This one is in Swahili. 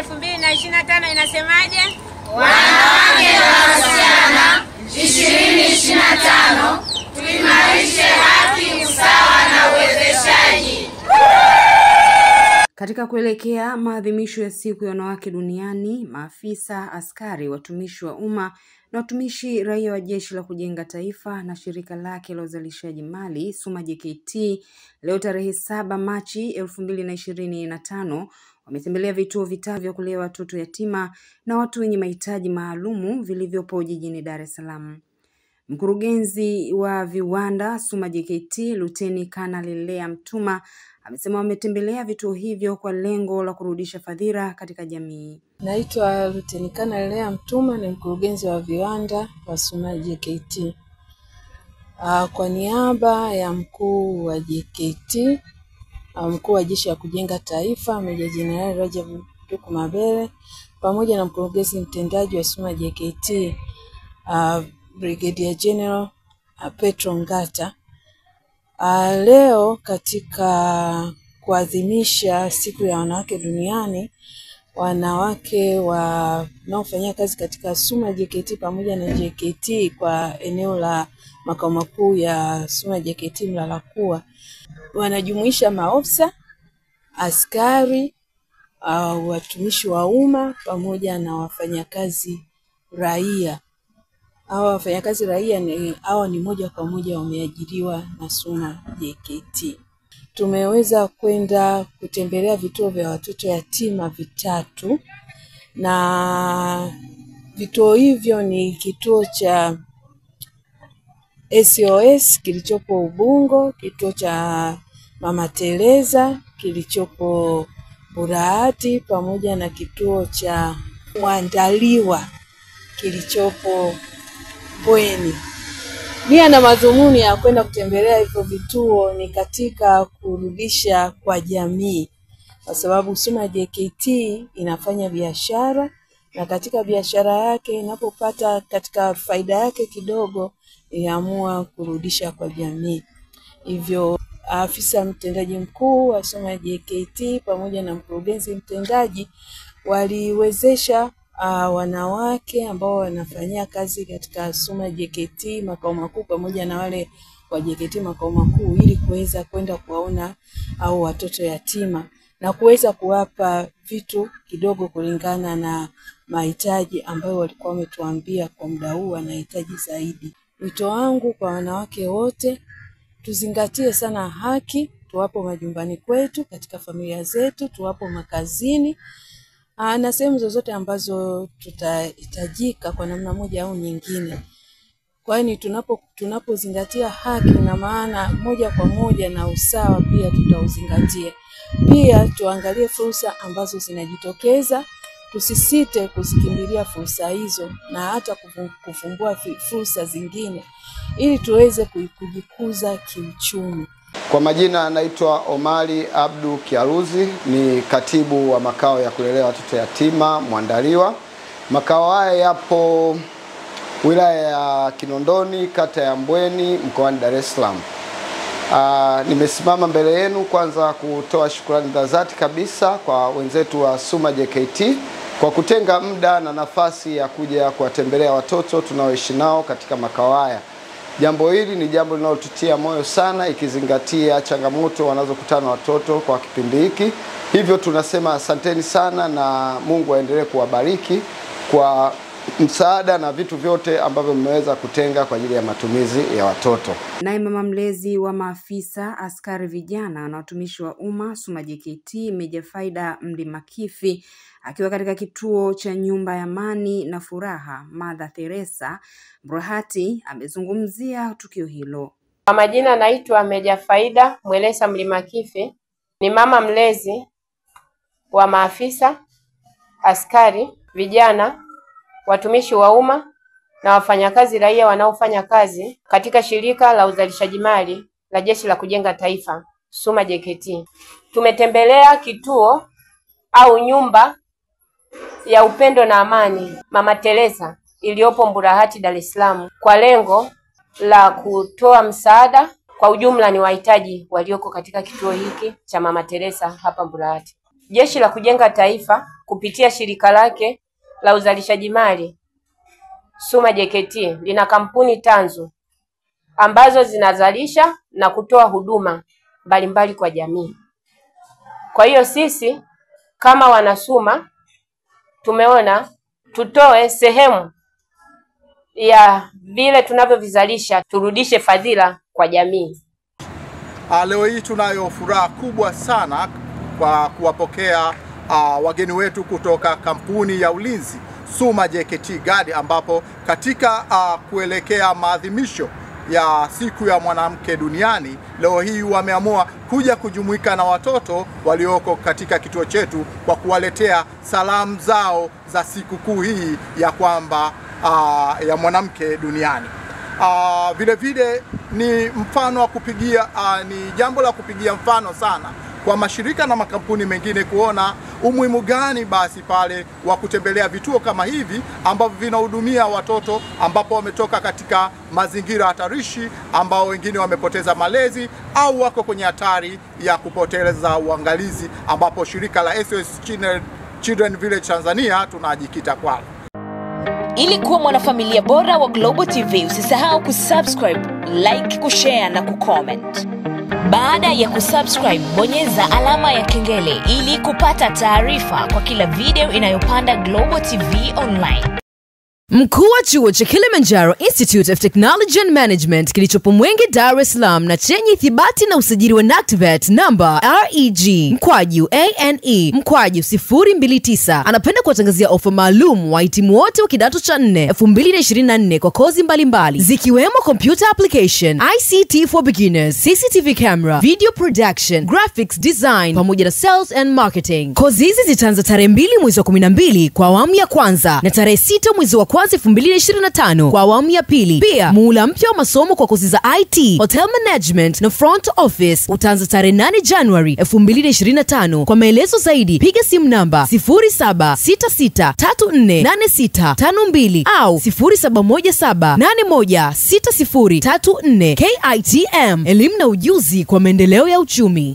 2025 inasemaje? Wanawake na wasichana 2025 tuimarishe haki, usawa na uwezeshaji. Katika kuelekea maadhimisho ya siku ya wanawake duniani, maafisa, askari, watumishi wa umma na watumishi raia wa Jeshi la Kujenga Taifa na shirika lake la uzalishaji mali SUMA JKT leo tarehe 7 Machi 2025 wametembelea vituo vitatu vya kulea watoto yatima na watu wenye mahitaji maalumu vilivyopo jijini Dar es Salaam. Mkurugenzi wa viwanda SUMA JKT Luteni Kanali Lea Mtuma amesema wametembelea vituo hivyo kwa lengo la kurudisha fadhila katika jamii. Naitwa Luteni Kanali Lea Mtuma, ni mkurugenzi wa viwanda wa SUMA JKT. Kwa niaba ya mkuu wa JKT, mkuu wa Jeshi la Kujenga Taifa Meja Jenerali Rajabu Tuku Mabere, pamoja na mkurugenzi mtendaji wa SUMA JKT Brigadier General Petro Ngata, leo katika kuadhimisha siku ya wanawake duniani, wanawake wanaofanya kazi katika SUMA JKT pamoja na JKT kwa eneo la makao makuu ya SUMA JKT Mlalakuwa wanajumuisha maofisa, askari, watumishi wa umma pamoja na wafanyakazi raia. Hawa wafanyakazi raia ni moja kwa moja wameajiriwa na SUMA JKT. Tumeweza kwenda kutembelea vituo vya watoto yatima vitatu, na vituo hivyo ni kituo cha SOS kilichopo Ubungo, kituo cha Mama Teresa kilichopo Burahati, pamoja na kituo cha Mwandaliwa kilichopo Bweni. Nia na madhumuni ya kwenda kutembelea hivyo vituo ni katika kurudisha kwa jamii, kwa sababu SUMA JKT inafanya biashara, na katika biashara yake inapopata katika faida yake kidogo iliamua kurudisha kwa jamii. Hivyo afisa mtendaji mkuu wa SUMA JKT pamoja na mkurugenzi mtendaji waliwezesha wanawake ambao wanafanyia kazi katika SUMA JKT makao makuu pamoja na wale wa JKT makao makuu ili kuweza kwenda kuwaona au watoto yatima na kuweza kuwapa vitu kidogo kulingana na mahitaji ambayo walikuwa wametuambia kwa muda huu wanahitaji zaidi. Wito wangu kwa wanawake wote, tuzingatie sana haki, tuwapo majumbani kwetu, katika familia zetu, tuwapo makazini, na sehemu zozote ambazo tutahitajika kwa namna moja au nyingine. Kwani tunapozingatia haki na maana moja kwa moja na usawa pia tutauzingatia. Pia tuangalie fursa ambazo zinajitokeza, tusisite kuzikimbilia fursa hizo na hata kufumbua fursa zingine ili tuweze kujikuza kiuchumi. Kwa majina naitwa Omari Abdu Kiaruzi, ni katibu wa makao ya kulelea watoto yatima Mwandaliwa. Makao haya yapo wilaya ya Kinondoni, kata ya Mbweni, mkoani Dar es Salaam. Nimesimama mbele yenu kwanza kutoa shukrani za dhati kabisa kwa wenzetu wa SUMA JKT kwa kutenga muda na nafasi ya kuja kuwatembelea watoto tunaoishi nao katika makao haya. Jambo hili ni jambo linalotutia moyo sana, ikizingatia changamoto wanazokutana watoto kwa kipindi hiki. Hivyo tunasema asanteni sana na Mungu aendelee kuwabariki kwa msaada na vitu vyote ambavyo mmeweza kutenga kwa ajili ya matumizi ya watoto. Naye mama mlezi wa maafisa, askari vijana na watumishi wa umma SUMA JKT Meja Faida Mlimakifi akiwa katika kituo cha nyumba ya amani na furaha Mother Teresa Burahati amezungumzia tukio hilo. Kwa majina naitwa Meja Faida Mwelesa Mlimakifi, ni mama mlezi wa maafisa, askari vijana, watumishi wa umma na wafanyakazi raia wanaofanya kazi katika shirika la uzalishaji mali la Jeshi la Kujenga Taifa SUMA JKT. Tumetembelea kituo au nyumba ya upendo na amani Mama Teresa iliyopo Burahati, Dar es Salaam, kwa lengo la kutoa msaada kwa ujumla ni wahitaji walioko katika kituo hiki cha Mama Teresa hapa Burahati. Jeshi la Kujenga Taifa kupitia shirika lake la uzalishaji mali Suma JKT lina kampuni tanzu ambazo zinazalisha na kutoa huduma mbalimbali kwa jamii. Kwa hiyo sisi kama wanasuma tumeona tutoe sehemu ya vile tunavyovizalisha, turudishe fadhila kwa jamii. Leo hii tunayo furaha kubwa sana kwa kuwapokea wageni wetu kutoka kampuni ya ulinzi Suma JKT Guard, ambapo katika kuelekea maadhimisho ya siku ya mwanamke duniani, leo hii wameamua kuja kujumuika na watoto walioko katika kituo chetu kwa kuwaletea salamu zao za sikukuu hii ya kwamba ya mwanamke duniani. Vile vile ni mfano wa kupigia, ni jambo la kupigia mfano sana kwa mashirika na makampuni mengine kuona umuhimu gani basi pale wa kutembelea vituo kama hivi ambavyo vinahudumia watoto ambapo wametoka katika mazingira hatarishi, ambao wengine wamepoteza malezi au wako kwenye hatari ya kupoteza uangalizi, ambapo shirika la SOS Children Village Tanzania tunajikita kwalo. Ili kuwa mwanafamilia bora wa Global TV, usisahau kusubscribe, like, kushare na kucomment. Baada ya kusubscribe, bonyeza alama ya kengele ili kupata taarifa kwa kila video inayopanda Global TV Online. Mkuu wa chuo cha Kilimanjaro Institute of Technology and Management kilichopo Mwenge, Dar es Salaam na chenye ithibati na usajili wa NACTVET namba REG/ANE/029 anapenda kuwatangazia ofa maalum wahitimu wote wa kidato cha 4 2024 kwa kozi mbalimbali zikiwemo computer application, ICT for beginners, CCTV camera, video production, graphics design pamoja na sales and marketing. Kozi hizi zitaanza tarehe 2 mwezi wa 12 kwa awamu ya kwanza na tarehe 6 mwezi wa 2025 kwa awamu ya pili. Pia muhula mpya wa masomo kwa kozi za IT, Hotel Management na Front Office utaanza tarehe 8 January 2025. Kwa maelezo zaidi piga simu namba 0766348652 au 0717816034. KITM, elimu na ujuzi kwa maendeleo ya uchumi.